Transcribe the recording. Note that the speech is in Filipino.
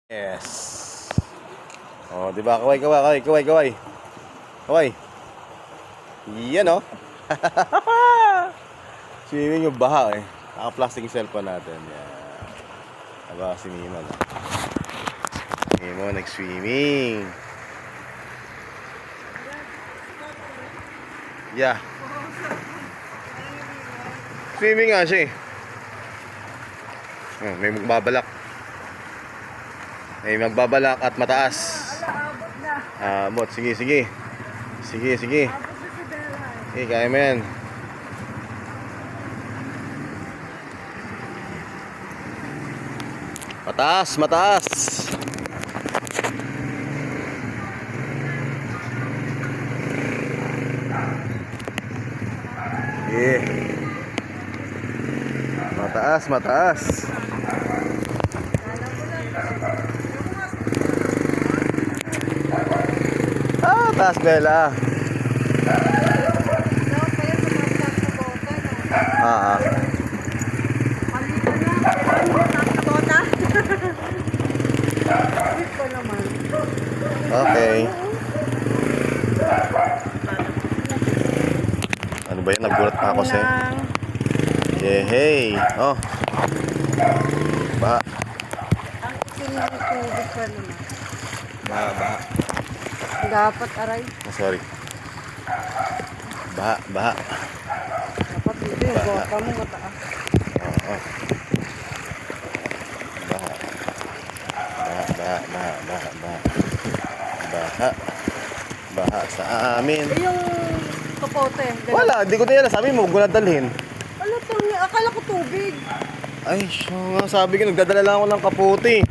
Yes. Oh, 'di ba? Kaway, kaway, kaway, kaway. Kaway. Yan oh. Swimming yung baha eh. Naka-plastic yung cellphone natin. Yan. Aba si Mima na. Mima nag-swimming. Yeah. Swimming nga siya eh. Oh, may magbabalak. May magbabalak at mataas. Abot, sige, sige. Sige, sige. Okay, kaya mo yan. Mataas, mataas. Yeah. Mataas, mataas. Taas Bella. Okay. Ano ba yan? Nagulat pa ako sa hey. Oh. Baha. Ang isin ng tubig pa naman. Baha, baha. Dapat aray. Sorry. Baha, baha. Dapat dito yung bota mo mataas. Oo. Baha. Baha, baha, baha, baha, baha. Baha. Baha sa amin. Eh yung kapote. Wala, hindi ko na yan. Sabi mo, huwag ko na dalhin. Ano to? Akala ko tubig. Ay, siya nga. Sabi ko, nagdadala lang ako ng kaputi.